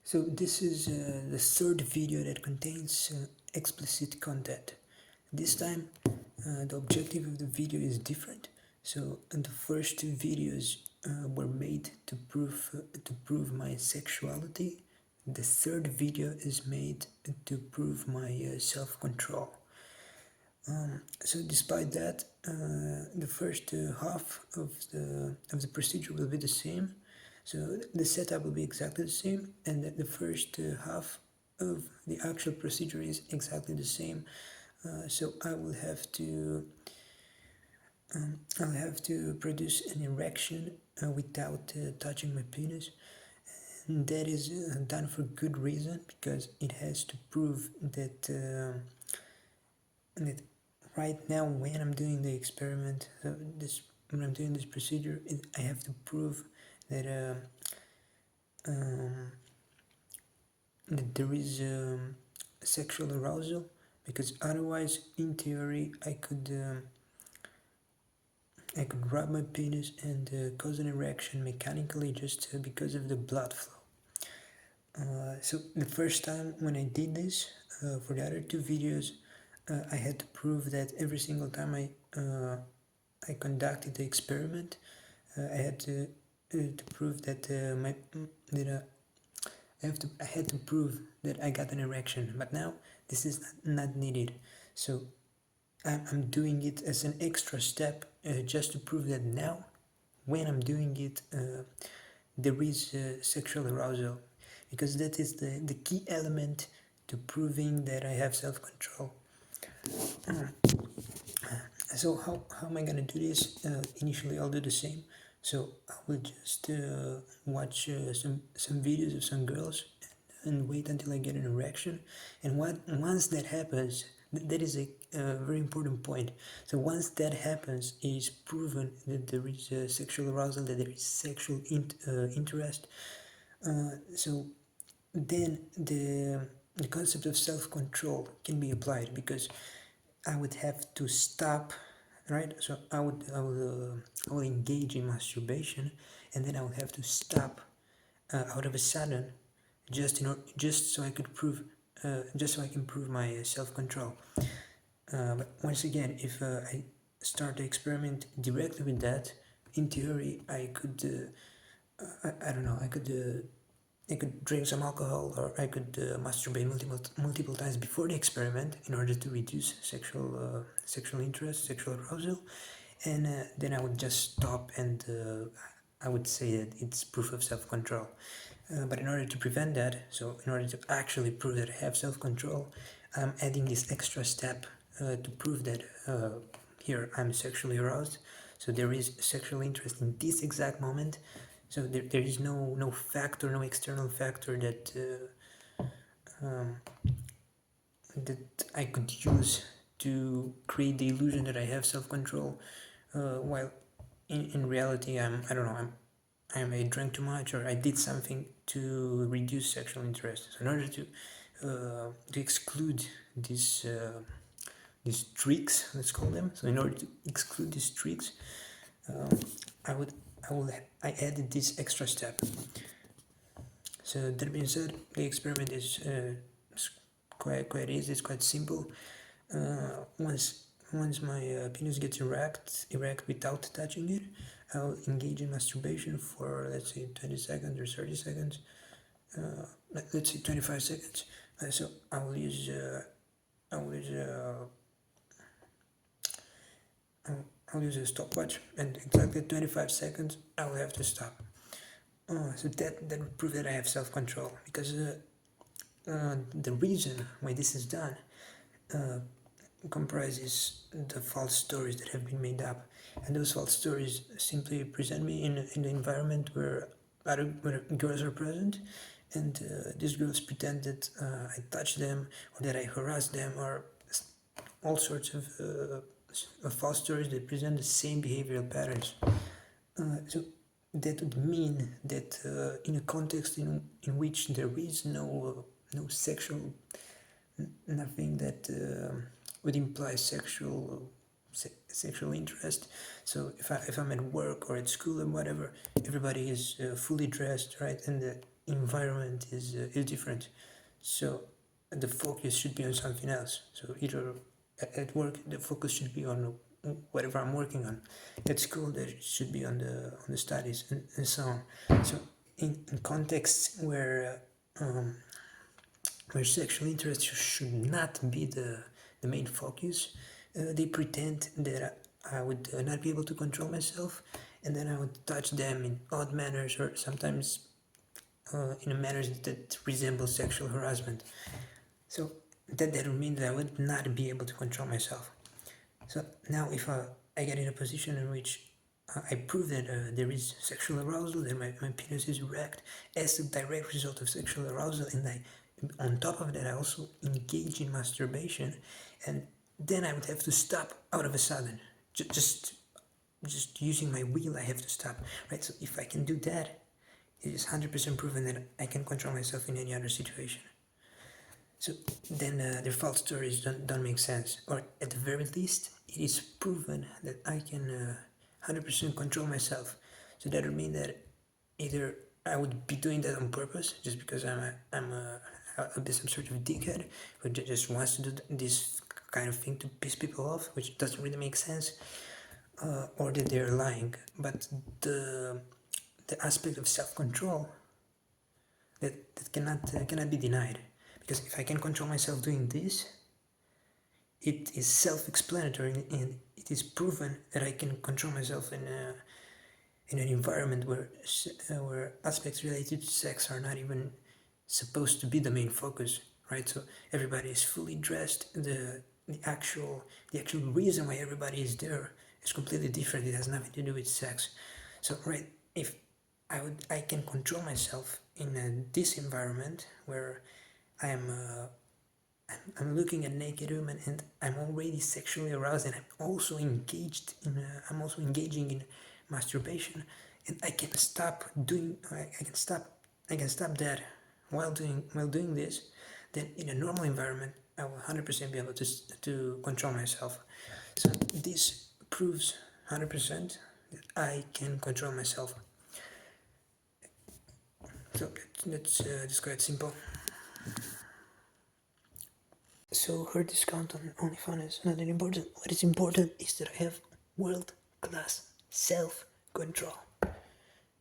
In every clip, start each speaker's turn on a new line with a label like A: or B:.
A: So this is the third video that contains explicit content. This time the objective of the video is different. So the first two videos were made to prove my sexuality. The third video is made to prove my self-control. So despite that, the first half of the procedure will be the same. So the setup will be exactly the same, and the first half of the actual procedure is exactly the same. So I'll have to produce an erection without touching my penis. And that is done for good reason, because it has to prove that right now, when I'm doing the experiment, when I'm doing this procedure, I have to prove that that there is sexual arousal, because otherwise, in theory, I could rub my penis and cause an erection mechanically just because of the blood flow. So the first time when I did this, for the other two videos, I had to prove that every single time I conducted the experiment, I had to prove that I had to prove that I got an erection. But now this is not needed. So I'm doing it as an extra step, just to prove that now, when I'm doing it, there is sexual arousal, because that is the key element to proving that I have self-control. So how am I gonna do this? Initially I'll do the same. So I will just watch some videos of some girls and wait until I get an erection. And once that happens, that is a very important point. So once that happens, it is proven that there is sexual arousal, that there is sexual interest. So then the concept of self-control can be applied, because I would have to stop, right? So I will engage in masturbation, and then I would have to stop out of a sudden, just so I could prove, just so I can prove my self-control. But once again, if I start the experiment directly with that, in theory, I could, I don't know, I could drink some alcohol, or I could masturbate multiple times before the experiment in order to reduce sexual interest, sexual arousal, and then I would just stop, and I would say that it's proof of self-control. But in order to prevent that, so in order to actually prove that I have self-control, I'm adding this extra step to prove that here I'm sexually aroused. So there is sexual interest in this exact moment. So there is no factor, no external factor that that I could use to create the illusion that I have self-control, while in reality I don't know, I drank too much, or I did something to reduce sexual interest. So in order to exclude these tricks, let's call them. So in order to exclude these tricks, I added this extra step. So that being said, the experiment is quite easy. It's quite simple. Once my penis gets erect without touching it, I'll engage in masturbation for, let's say, 20 seconds or 30 seconds. Let's say 25 seconds. So I will use I'll use a stopwatch, and exactly 25 seconds I will have to stop. So that would prove that I have self-control, because the reason why this is done comprises the false stories that have been made up, and those false stories simply present me in an environment where where girls are present, and these girls pretend that I touch them, or that I harass them, or all sorts of false stories that present the same behavioral patterns. So that would mean that in a context in which there is no sexual, nothing that would imply sexual sexual interest. So if I'm at work or at school or whatever, everybody is fully dressed, right, and the environment is different. So the focus should be on something else. So either at work the focus should be on whatever I'm working on. At school there should be on the studies and so on. So in contexts where sexual interest should not be the main focus, they pretend that I would not be able to control myself, and then I would touch them in odd manners or sometimes in a manners that resemble sexual harassment. So that would mean that I would not be able to control myself. So now if I get in a position in which I prove that there is sexual arousal, that my penis is erect as a direct result of sexual arousal, and on top of that I also engage in masturbation, and then I would have to stop out of a sudden. Just using my will, I have to stop, right? So if I can do that, it is 100% proven that I can control myself in any other situation. So then their false stories don't make sense, or at the very least, it is proven that I can 100% control myself. So that would mean that either I would be doing that on purpose, just because I'm some sort of dickhead who just wants to do this kind of thing to piss people off, which doesn't really make sense, or that they're lying. But the aspect of self-control that cannot be denied. Because if I can control myself doing this, it is self-explanatory, and it is proven that I can control myself in an environment where aspects related to sex are not even supposed to be the main focus, right? So everybody is fully dressed. The actual reason why everybody is there is completely different. It has nothing to do with sex. So right, if I can control myself in this environment where I'm looking at naked women and I'm already sexually aroused, and I'm also engaging in masturbation, and I can stop that while doing this. Then in a normal environment I will 100% be able to control myself. So this proves 100% that I can control myself. So that's quite simple. So her discount on OnlyFans is not that important. What is important is that I have world-class self-control.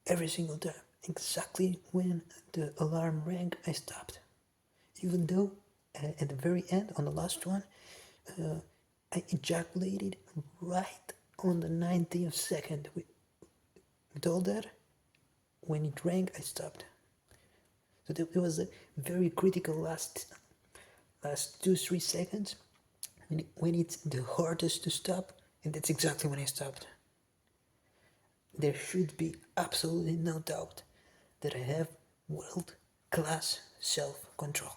A: Every single time. Exactly when the alarm rang, I stopped. Even though at the very end, on the last one, I ejaculated right on the 90th second. With all that, when it rang, I stopped. So it was a very critical last 2-3 seconds when it's the hardest to stop, and that's exactly when I stopped. There should be absolutely no doubt that I have world-class self-control.